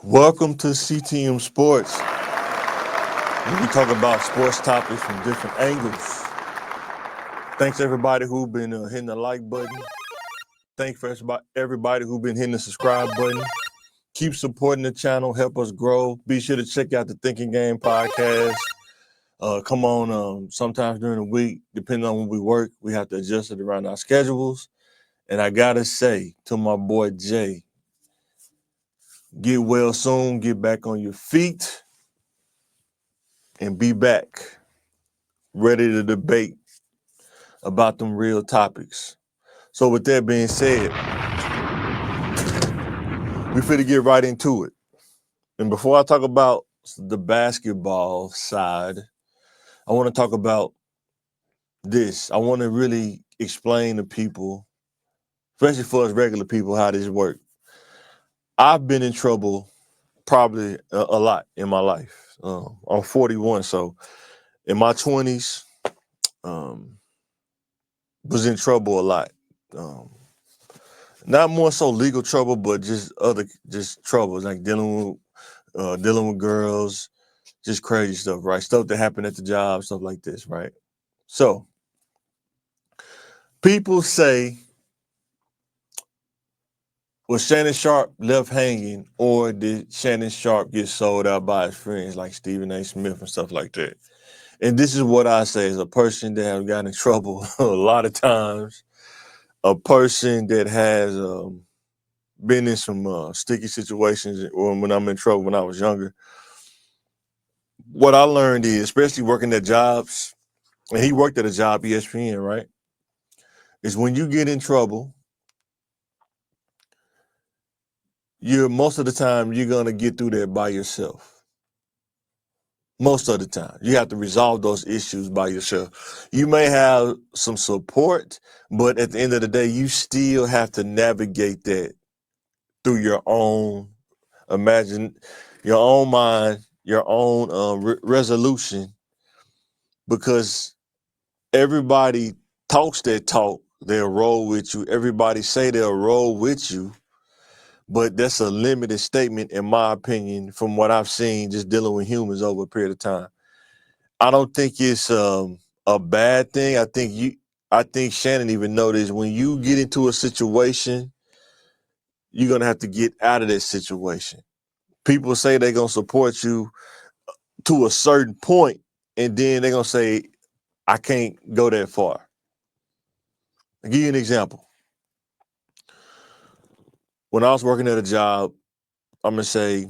Welcome to CTM Sports, where we talk about sports topics from different angles. Thanks everybody who's been hitting the like button. Thanks for everybody who's been hitting the subscribe button. Keep supporting the channel, help us grow. Be sure to check out the Thinking Game podcast. Come on, sometimes during the week, depending on when we work, we have to adjust it around our schedules. And I gotta say to my boy Jay, get well soon, get back on your feet, and be back ready to debate about them real topics. So with that being said, we finna get right into it. And before I talk about the basketball side, I want to talk about this. I want to really explain to people, especially for us regular people, how this works. I've been in trouble probably a lot in my life. I'm 41, so in my 20s, was in trouble a lot. Not more so legal trouble, but just troubles like dealing with girls, just crazy stuff, right? Stuff that happened at the job, stuff like this, right? So people say, was Shannon Sharpe left hanging, or did Shannon Sharpe get sold out by his friends like Stephen A. Smith and stuff like that? And this is what I say as a person that has gotten in trouble a lot of times, a person that has been in some sticky situations or when I'm in trouble when I was younger. What I learned is, especially working at jobs, and he worked at a job, ESPN, right? Is when you get in trouble, most of the time you're gonna get through that by yourself. Most of the time, you have to resolve those issues by yourself. You may have some support, but at the end of the day, you still have to navigate that through your own your own mind, your own resolution, because everybody talks that talk, they'll roll with you. Everybody say they'll roll with you, but that's a limited statement, in my opinion, from what I've seen just dealing with humans over a period of time. I don't think it's a bad thing. I think Shannon even noticed when you get into a situation, you're gonna have to get out of that situation. People say they're gonna support you to a certain point, and then they're gonna say, I can't go that far. I'll give you an example. When I was working at a job, I'm gonna say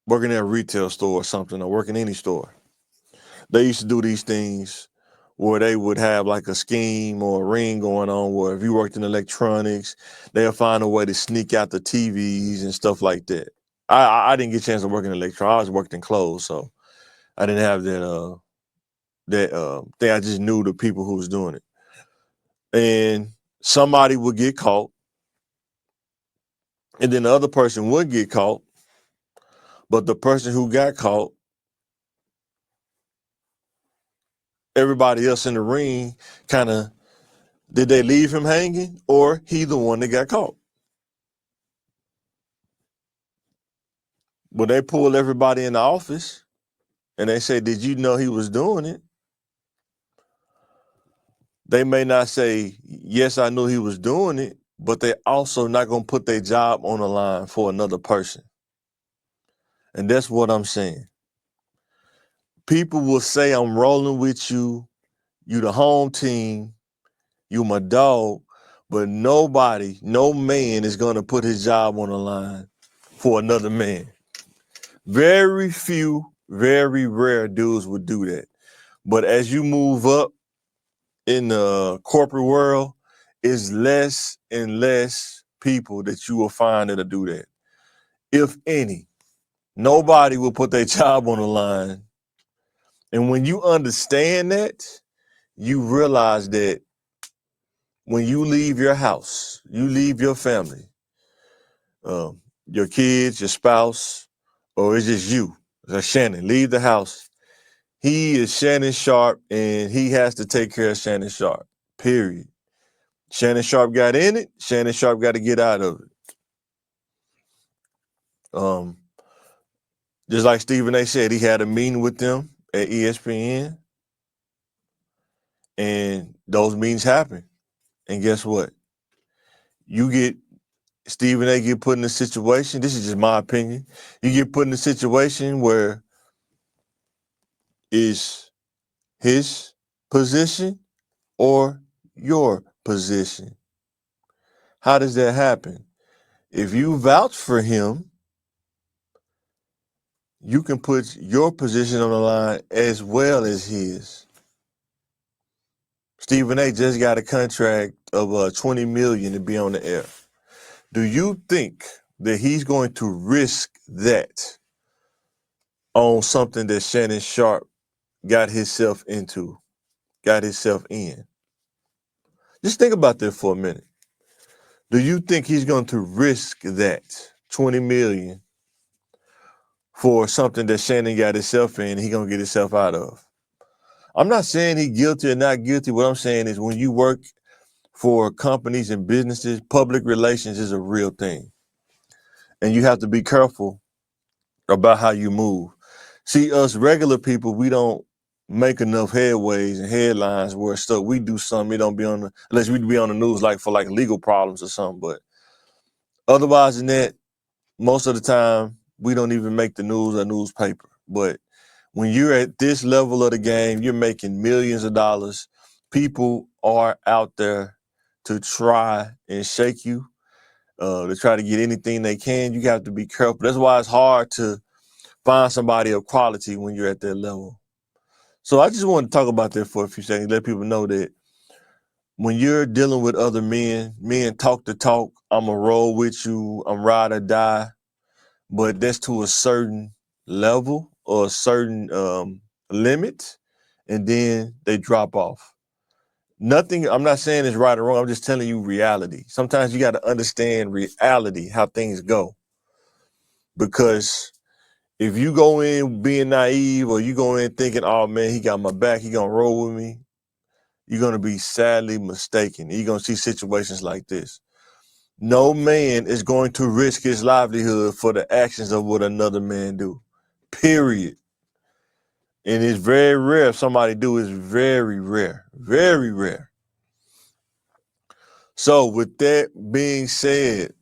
working at a retail store or something, or working any store, they used to do these things where they would have like a scheme or a ring going on where if you worked in electronics, they'll find a way to sneak out the TVs and stuff like that. I didn't get a chance to work in electronics. I was working in clothes, so I didn't have that thing. I just knew the people who was doing it. And somebody would get caught, and then the other person would get caught, but the person who got caught, everybody else in the ring kind of, did they leave him hanging, or he the one that got caught? When they pull everybody in the office and they say, did you know he was doing it? They may not say, yes, I knew he was doing it, but they also not going to put their job on the line for another person. And that's what I'm saying. People will say, I'm rolling with you. You the home team. You my dog. But nobody, no man is going to put his job on the line for another man. Very few, very rare dudes would do that. But as you move up in the corporate world, it's less and less people that you will find that'll do that. If any, nobody will put their job on the line. And when you understand that, you realize that when you leave your house, you leave your family, your kids, your spouse, or it's just you, like Shannon, leave the house. He is Shannon Sharpe, and he has to take care of Shannon Sharpe, period. Shannon Sharpe got in it. Shannon Sharpe got to get out of it. Just like Stephen A. said, he had a meeting with them at ESPN, and those meetings happen. And guess what? You get Stephen A. get put in a situation. This is just my opinion. You get put in a situation where is his position or your position. How does that happen? If you vouch for him, you can put your position on the line as well as his. Stephen A. just got a contract of $20 million to be on the air. Do you think that he's going to risk that on something that Shannon Sharpe got himself in? Just think about that for a minute. Do you think he's going to risk that $20 million for something that Shannon got himself in and he gonna get himself out of? I'm not saying he's guilty or not guilty. What I'm saying is when you work for companies and businesses, public relations is a real thing. And you have to be careful about how you move. See, us regular people, we don't make enough headways and headlines where stuff we do something, it don't be on the, unless we be on the news like for like legal problems or something. But otherwise than that, most of the time, we don't even make the news or newspaper. But when you're at this level of the game, you're making millions of dollars. People are out there to try and shake you, to try to get anything they can. You have to be careful. That's why it's hard to find somebody of quality when you're at that level. So I just want to talk about that for a few seconds, let people know that when you're dealing with other men talk the talk, I'm going to roll with you, I'm ride or die, but that's to a certain level or a certain limit, and then they drop off. Nothing, I'm not saying it's right or wrong, I'm just telling you reality. Sometimes you got to understand reality, how things go. Because if you go in being naive or you go in thinking, oh man, he got my back, he gonna roll with me, you're gonna be sadly mistaken. You're gonna see situations like this. No man is going to risk his livelihood for the actions of what another man do, period. And it's very rare if somebody do. It's very rare, very rare. So with that being said,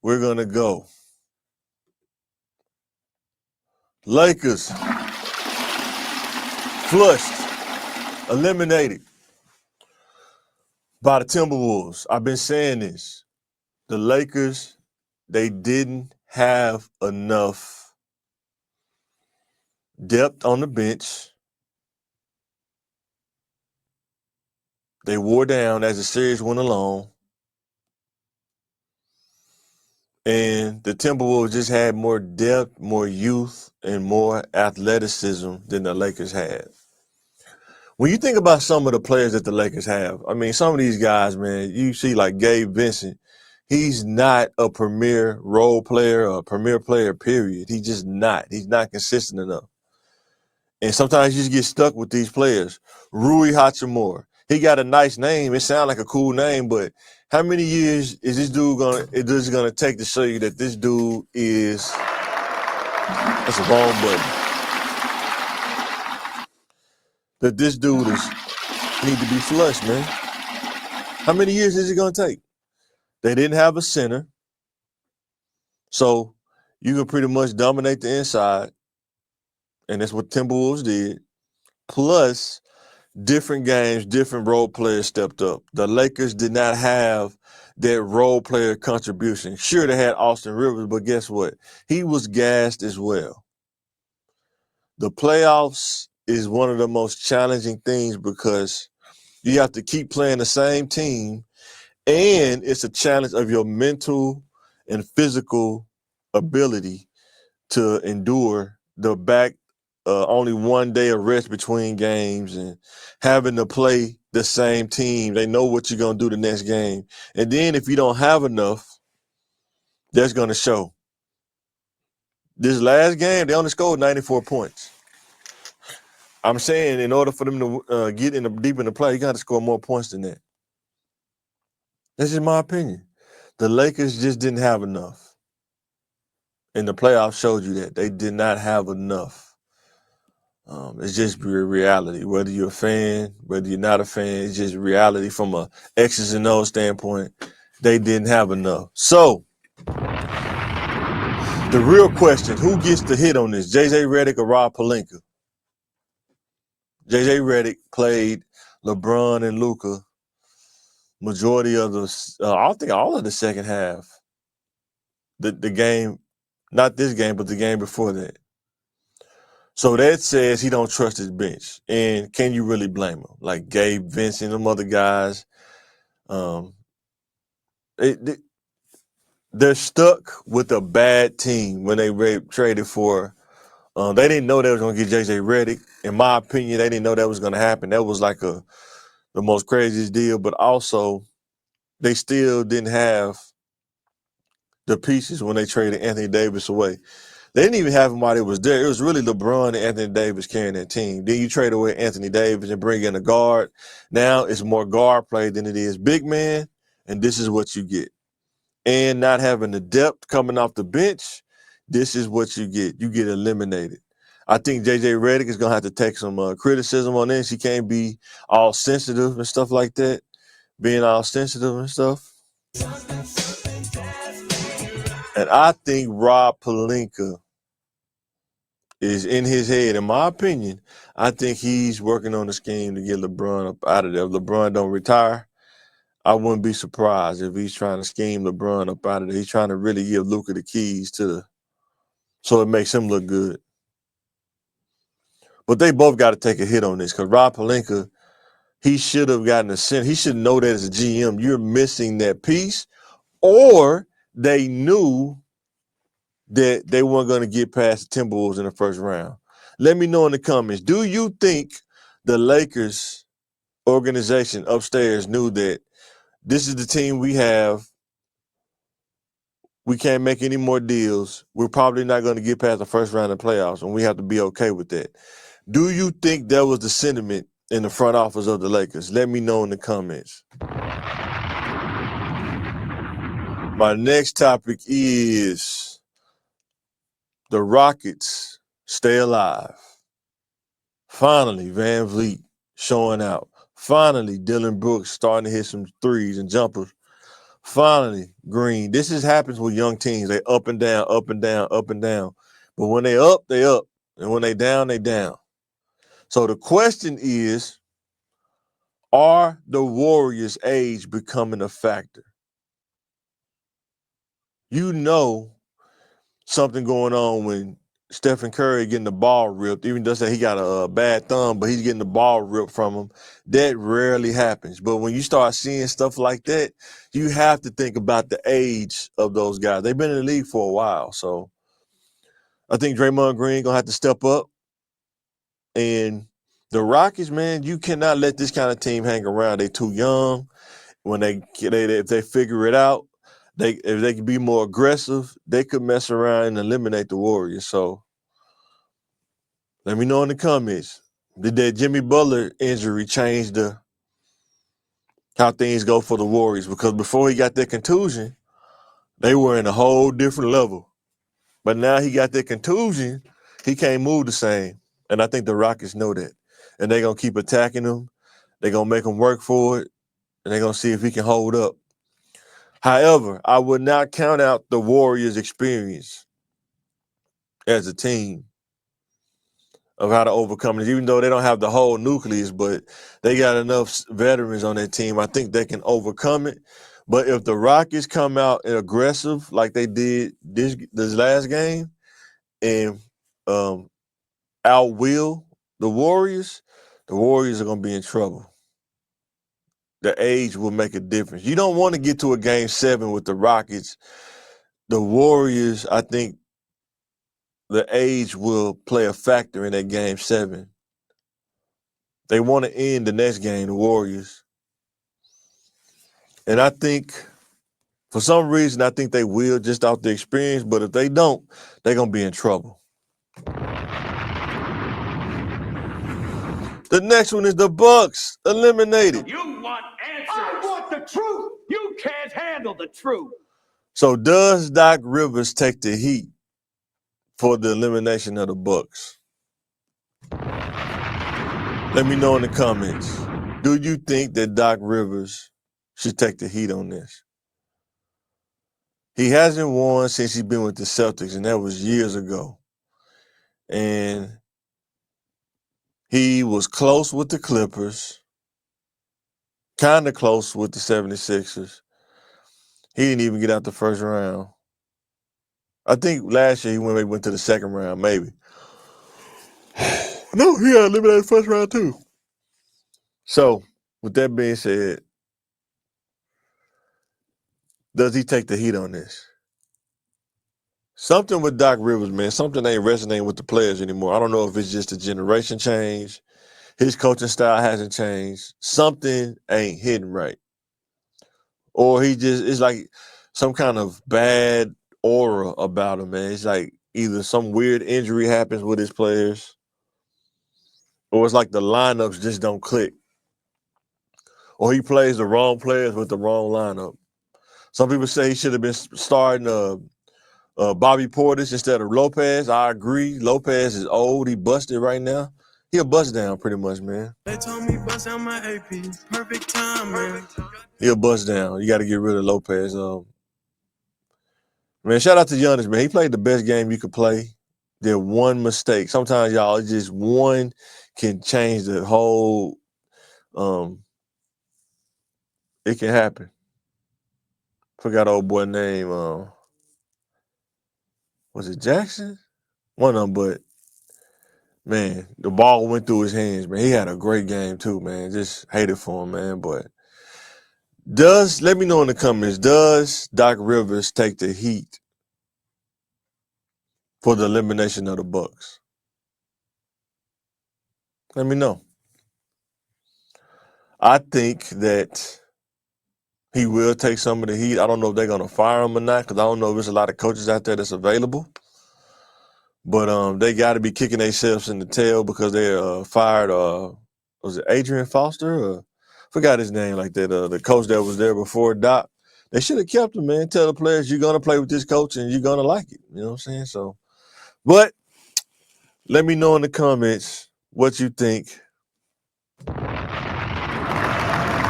we're gonna go. Lakers flushed, eliminated by the Timberwolves. I've been saying this. The Lakers, they didn't have enough depth on the bench. They wore down as the series went along. And the Timberwolves just had more depth, more youth, and more athleticism than the Lakers had. When you think about some of the players that the Lakers have, I mean, some of these guys, man, you see like Gabe Vincent, he's not a premier role player or a premier player, period. He's just not. He's not consistent enough. And sometimes you just get stuck with these players. Rui Hachimura, he got a nice name. It sounds like a cool name, but how many years is this dude gonna take to show you that this dude is, that's the wrong button, that this dude need to be flushed, man? How many years is it gonna take? They didn't have a center, so you can pretty much dominate the inside, and that's what Timberwolves did. Plus, different games, different role players stepped up. The Lakers did not have that role player contribution. Sure, they had Austin Rivers, but guess what? He was gassed as well. The playoffs is one of the most challenging things because you have to keep playing the same team, and it's a challenge of your mental and physical ability to endure the only 1 day of rest between games and having to play the same team. They know what you're going to do the next game. And then if you don't have enough, that's going to show. This last game, they only scored 94 points. I'm saying in order for them to get deep in the play, you got to score more points than that. That's just my opinion. The Lakers just didn't have enough. And the playoffs showed you that. They did not have enough. It's just reality. Whether you're a fan, whether you're not a fan, it's just reality from a X's and O's standpoint. They didn't have enough. So, the real question, who gets the hit on this? JJ Redick or Rob Pelinka? JJ Redick played LeBron and Luka majority of the, I think all of the second half. The game, not this game, but the game before that. So that says he don't trust his bench. And can you really blame him? Like Gabe Vincent, them other guys, they're stuck with a bad team when they traded for. They didn't know they was going to get JJ Redick. In my opinion, they didn't know that was going to happen. That was like the most craziest deal. But also, they still didn't have the pieces when they traded Anthony Davis away. They didn't even have him while he was there. It was really LeBron and Anthony Davis carrying that team. Then you trade away Anthony Davis and bring in a guard. Now it's more guard play than it is big man, and this is what you get. And not having the depth coming off the bench, this is what you get. You get eliminated. I think JJ Redick is going to have to take some criticism on this. He can't be all sensitive and stuff like that, being all sensitive and stuff. And I think Rob Pelinka is in his head, in my opinion. I think he's working on a scheme to get LeBron up out of there. If LeBron don't retire, I wouldn't be surprised if he's trying to scheme LeBron up out of there. He's trying to really give Luka the keys so it makes him look good. But they both got to take a hit on this because Rob Pelinka, he should have gotten a cent. He should know that as a GM, you're missing that piece, or they knew that they weren't going to get past the Timberwolves in the first round. Let me know in the comments. Do you think the Lakers organization upstairs knew that this is the team we have? We can't make any more deals. We're probably not going to get past the first round of playoffs, and we have to be okay with that. Do you think that was the sentiment in the front office of the Lakers? Let me know in the comments. My next topic is the Rockets stay alive. Finally, Van Vliet showing out. Finally, Dylan Brooks starting to hit some threes and jumpers. Finally, Green. This happens with young teams. They up and down, up and down, up and down. But when they up, they up. And when they down, they down. So the question is, are the Warriors' age becoming a factor? You know something going on when Stephen Curry getting the ball ripped, even though he got a bad thumb, but he's getting the ball ripped from him. That rarely happens. But when you start seeing stuff like that, you have to think about the age of those guys. They've been in the league for a while. So I think Draymond Green going to have to step up. And the Rockets, man, you cannot let this kind of team hang around. They're too young. When if they figure it out, if they can be more aggressive, they could mess around and eliminate the Warriors. So let me know in the comments. Did that Jimmy Butler injury change how things go for the Warriors? Because before he got that contusion, they were in a whole different level. But now he got that contusion, he can't move the same. And I think the Rockets know that. And they're going to keep attacking him. They're going to make him work for it. And they're going to see if he can hold up. However, I would not count out the Warriors' experience as a team of how to overcome it, even though they don't have the whole nucleus, but they got enough veterans on their team. I think they can overcome it. But if the Rockets come out aggressive like they did this last game and outwill the Warriors are going to be in trouble. The age will make a difference. You don't want to get to a game 7 with the Rockets. The Warriors, I think the age will play a factor in that game 7. They want to end the next game, the Warriors. And I think, for some reason, I think they will just off the experience. But if they don't, they're going to be in trouble. The next one is the Bucks eliminated. You want answers. I want the truth. You can't handle the truth. So does Doc Rivers take the heat for the elimination of the Bucs? Let me know in the comments. Do you think that Doc Rivers should take the heat on this? He hasn't won since he's been with the Celtics, and that was years ago. And he was close with the Clippers, kind of close with the 76ers. He didn't even get out the first round. I think last year he went to the second round, maybe. No, he got eliminated the first round too. So, with that being said, does he take the heat on this? Something with Doc Rivers, man, something ain't resonating with the players anymore. I don't know if it's just a generation change. His coaching style hasn't changed. Something ain't hitting right. Or it's like some kind of bad aura about him, man. It's like either some weird injury happens with his players, or it's like the lineups just don't click. Or he plays the wrong players with the wrong lineup. Some people say he should have been starting Bobby Portis instead of Lopez. I agree. Lopez is old. He busted right now. He'll bust down pretty much, man. They told me bust down my AP. Perfect time, man. He'll bust down. You got to get rid of Lopez. Man, shout out to Giannis, man. He played the best game you could play. Did one mistake. Sometimes, y'all, just one can change the whole. It can happen. Forgot old boy name. Was it Jackson? One of them, but man, the ball went through his hands, man. He had a great game too, man. Just hated for him, man. But let me know in the comments, does Doc Rivers take the heat for the elimination of the Bucs? Let me know. I think that he will take some of the heat. I don't know if they're going to fire him or not, because I don't know if there's a lot of coaches out there that's available. But they got to be kicking themselves in the tail because they fired, was it Adrian Foster? Forgot his name like that. The coach that was there before Doc. They should have kept him, man. Tell the players you're going to play with this coach and you're going to like it. You know what I'm saying? So, but let me know in the comments what you think.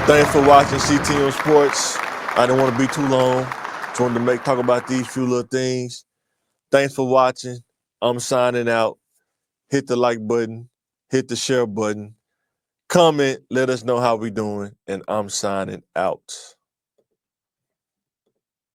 Thanks for watching CTM Sports. I didn't want to be too long. Just wanted to talk about these few little things. Thanks for watching. I'm signing out. Hit the like button. Hit the share button. Comment. Let us know how we doing. And I'm signing out.